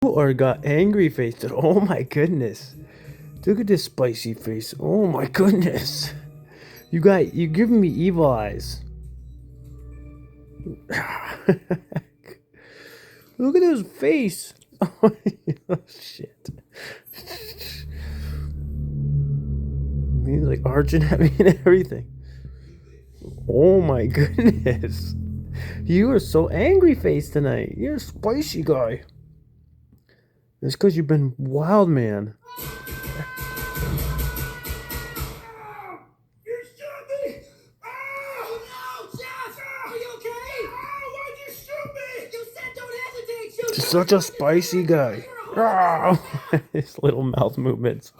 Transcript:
Or got angry face. Oh my goodness. Look at this spicy face. Oh my goodness. You giving me evil eyes. Look at his face. Oh shit. He's like arching at me and everything. Oh my goodness. You are so angry face tonight. You're a spicy guy. It's because you've been wild, man. You shot me! Oh no, Jeff! Are you okay? Why'd you shoot me? You said don't hesitate. Shoot. Just such a spicy guy. His little mouth movements.